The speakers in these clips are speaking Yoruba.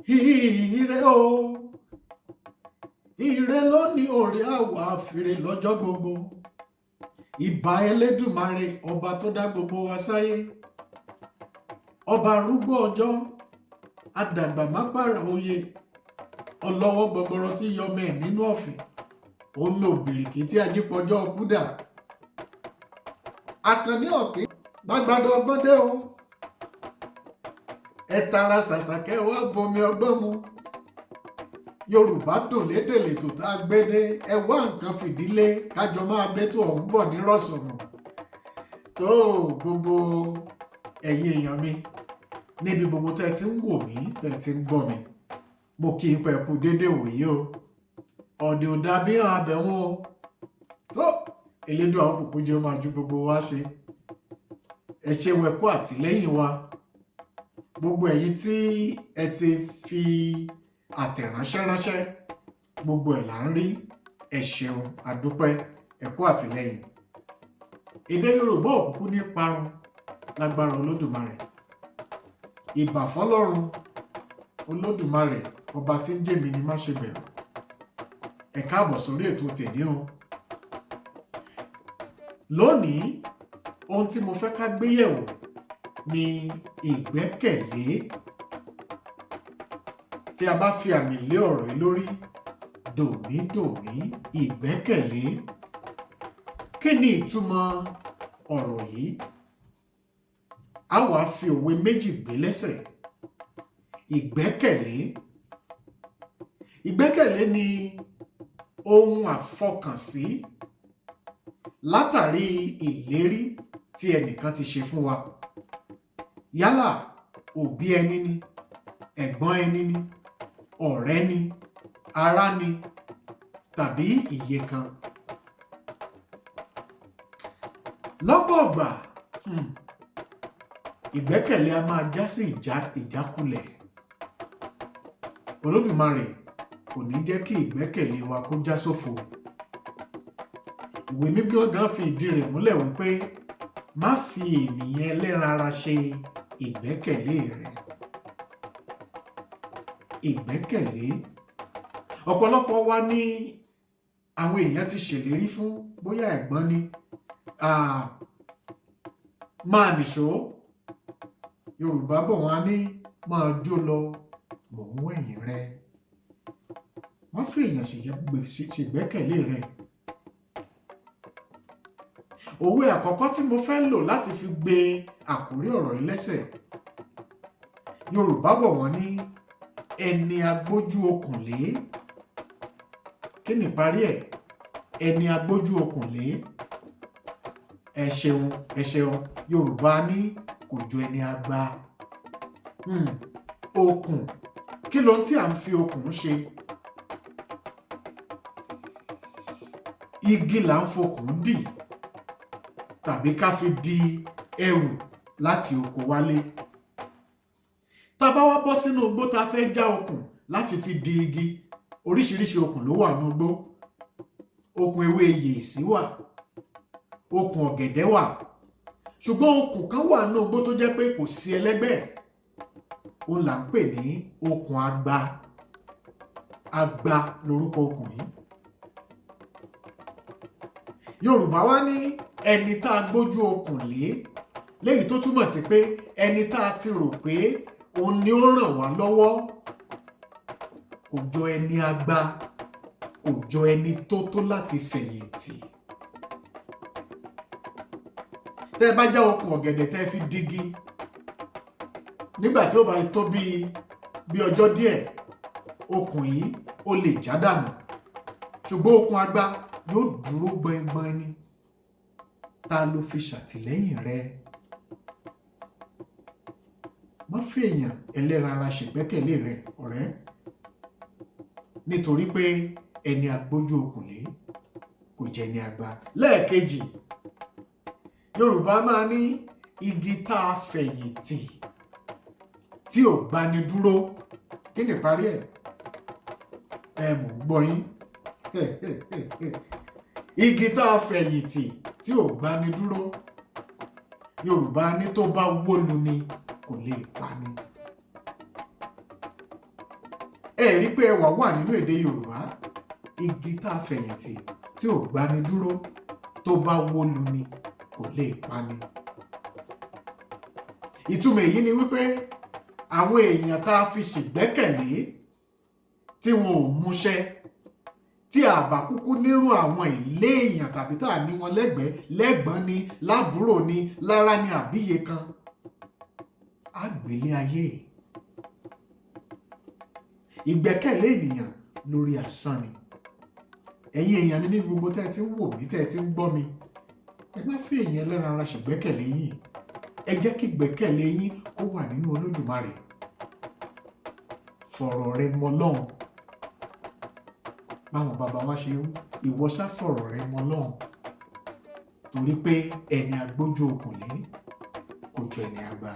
Ire o, ire lónìí òrè àwọ̀ àfìrè lọ́jọ́ gbogbo. Ìbà Elédùmarè ọba tó dá gbogbo wa sáyé. Ọba arúgbó ọjọ́, àdàgbà má pààrà oyè. Ọlọ́wọ́ gbọgbọrọ tí yọmọ ẹ̀ nínú ọ̀fìn. Ó ń lo bìrìkì tí ajípọ̀jọ́ kúdà. Àkànní ọ̀kẹ́ gbàgbàdo ọgbọ́n dé o. Ẹ tara ṣàṣàkẹ́ wá bomi ọgbọ́n mu. Yorùbá dùn lédè lètò tá a gbé dé. Ẹ wá nǹkan fìdílé kájọ máa gbé tó ọ̀hún bọ̀ ní rọ̀sọ̀mù. Tó gbogbo ẹ̀yin èèyàn mi níbi gbogbo tẹ́ ti ń wò mí tẹ́ ti ń gbọ́ mi. Mo kí n pẹ̀kú dédé wòye o. Ọ̀dẹ̀ ò dàbí hàn abẹ̀wọ̀n o. Tó Elédùà àwọn kòkó jẹ́ máa ju gbogbo wa ṣe. Ẹ ṣeun ẹ kú àtìlẹ́yìn wa. Gbogbo ẹ̀yin tí ẹ ti fi àtẹ̀ránṣẹ́ ránṣẹ́ gbogbo ẹ̀ là ń rí. Ẹ ṣeun àdúpẹ́ ẹ kú àtìlẹ́yìn. Èdè Yorùbá òkùnkùn ní parun lágbára Olódùmarè. Ìbà fọ́lọ́run Olódùmarè ọba tí ń jèmi ni má ṣe bẹ̀rù. Ẹ káàbọ̀ sórí ètò tèmi o. Lónìí ohun tí mo fẹ́ ká gbé yẹ̀wò ni ìgbẹ́kẹ̀lé. Tí a bá fi àmì lé ọ̀rọ̀ yìí lórí, dòmídòmí ìgbẹ́kẹ̀lé. Kí ni ìtumọ̀ ọ̀rọ̀ yìí? A wá fi òwe méjì gbé lẹ́sẹ̀. Ìgbẹ́kẹ̀lé. Ìgbẹ́kẹ̀lé ni ohun àfọkànsí látàrí ìlérí tí ẹnìkan ti ṣe fún wa. Yálà òbí ẹni ni, ẹ̀gbọ́n ẹni ni, ọ̀rẹ́ ni, ará ni, tàbí ìyekan. Lọ́pọ̀ ìgbà, ìgbẹ́kẹ̀lé a máa já sí ìjákulẹ̀. Olódùmarè kò ní jẹ́ kí ìgbẹ́kẹ̀lé wa kó já sófo. Ìwé mímọ́ gan fi ìdí rẹ̀ múlẹ̀ wípé má fi ènìyàn ẹlẹ́ran ara ṣe ìgbẹ́kẹ̀lé rẹ̀. Ìgbẹ́kẹ̀lé. Ọ̀pọ̀lọpọ̀ wa ní àwọn èèyàn ti ṣèlérí fún, bóyá ẹ̀gbọ́n ni, máa nìṣó. Yorùbá bọ̀ wọ́n á ní máa jó lọ mò ń wẹ̀yìn rẹ. Wọ́n fi èèyàn ṣègbẹ́kẹ̀lé rẹ̀. Òwe àkọ́kọ́ tí mo fẹ́ lò láti fi gbé àkórí ọ̀rọ̀ yìí lẹ́sẹ̀. Yorùbá bọ̀ wọ́n ní ẹni agbójú okùn lé. Kí ni ìparí ẹ̀? Ẹni agbójú okùn lé. Ẹ ṣeun. Yorùbá ní kò jọ ẹni àgbà. Okùn. Kí ló ń tí à ń fi okùn ṣe? Igi là ń fokùn dì tàbí ká fi di ẹrù láti oko wálé. Tá bá wá bọ́ sínú igbó tá fẹ́ já okùn láti fi di igi, oríṣiríṣi okùn ló wà ní igbó. Okùn ewé yèèsí wà, okùn ọ̀gẹ̀dẹ̀ wà, ṣùgbọ́n okùn kan wà ní igbó tó jẹ́ pé kò sí ẹlẹ́gbẹ́. Ó là ń pè ní okùn agba. Agba lorúkọ okùn yìí. Yorùbá wá ní ẹni tá a gbójú okùn lé, léyìí tó túmọ̀ sí pé ẹni tá a ti rò pé òun ni ó ràn wá lọ́wọ́. Kò jọ ẹni àgbà, kò jọ ẹni tó láti fẹ̀yìntì. Tẹ́ ẹ bá já okùn ọ̀gẹ̀dẹ̀ tẹ́ fi dígí, nígbà tí ó bá tó bí ọjọ́ díẹ̀, okùn yìí ó lè já dànù. Ṣùgbọ́n okùn àgbà yóò dúró gbọ̀ngbọ̀n ni. Ta ló fi ṣàtìlẹ́yìn rẹ? Má fi èèyàn ẹlẹ́ran ara ṣègbẹ́kẹ̀lé rẹ, ọ̀rẹ́. Nítorí pé ẹni agbójú okùn lé kò jẹ́ ẹni àgbà. Lẹ́ẹ̀kejì, Yorùbá máa ní igi tá a fẹ̀yìntì tí ò gbani dúró. Kí ni ìparí ẹ̀? Ẹ mò ń gbọ́ yín. Igi tá a fẹ̀yìntì tí ò gbani dúró. Yorùbá ní tó bá wó lu ni kò lè pa ni. ẹ rí pé ẹwà wà nínú èdè Yorùbá. Igi tá a fẹ̀yìntì tí ò gbani dúró tó bá wó luni kò lè pani. Ìtumọ̀ èyí ni wípé àwọn èèyàn tá a fi ṣègbẹ́kẹ̀lé tí wọn ò múṣẹ, tí àbá kúkú nírú àwọn ilé èèyàn tàbí tá a ní wọn lẹ́gbẹ̀ẹ́, lẹ́gbọ́n ni, lábúrò ni, lára ni àbíye kan, àgbélé ayé. Ìgbẹ́kẹ̀lé ènìyàn lórí asán ni. Ẹ̀yin èèyàn mi ní gbogbo tẹ́ ẹ ti ń wò mí, tẹ́ ẹ ti ń gbọ́ mi, ẹ má fi èèyàn ẹlẹ́ran ara ṣègbẹ́kẹ̀lé yín. Ẹ jẹ́ kí ìgbẹ́kẹ̀lé yín kó wà nínú Olódùmarè. Fọ̀rọ̀ rẹ mọ Ọlọ́run. Báwọn bàbá wa ṣe wí, ìwọ ṣá fọ̀rọ̀ rẹ mọ Ọlọ́run. Torí pé ẹni agbójú okùn lé kò ju ẹni àgbà.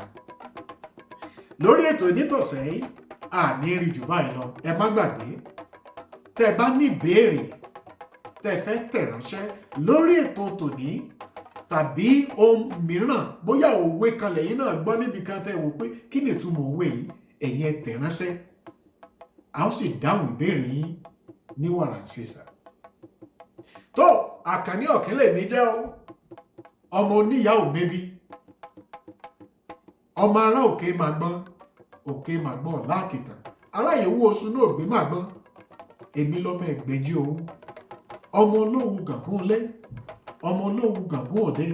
Lórí ètò nítòsẹ́ yìí, àní rí jù báyìí lọ. Ẹ má gbàgbé, tẹ́ ẹ bá ní ìbéèrè tẹ́ ẹ fẹ́ tẹ̀ ránṣẹ́ lórí ètò tòní tàbí ohun mìíràn, bóyá òwe kan lẹ́yìn náà gbọ́ níbi kan tẹ́ ẹ wò pé kí ni ìtumọ̀ òwe yìí, ẹ̀yin ẹ tẹ̀ ránṣẹ́. A ó sì dáhùn ìbéèrè yín ní wàràǹṣeṣà. Tó Àkànní Ọ̀kín lèmi jẹ́ o, ọmọ oníyàá ò mébi, ọmọ ará òkè máa gbọ́n, òkè máa gbọ́n láàkìtàn, ará yòówù oṣù náà gbé máa gbọ́n. Èmi lọ́mọ Ẹgbẹ́jí o, ọmọ olówu gàngún lé, ọmọ olówu gàngún òde.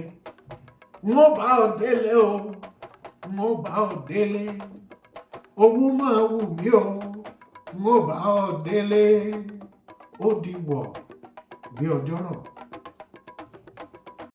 Wọ́n bá ọ délé o, wọ́n bá ọ délé, owó máa wù mí o, wọ́n bá ọ délé, ó di wọ̀ bí ọjọ́ rọ̀.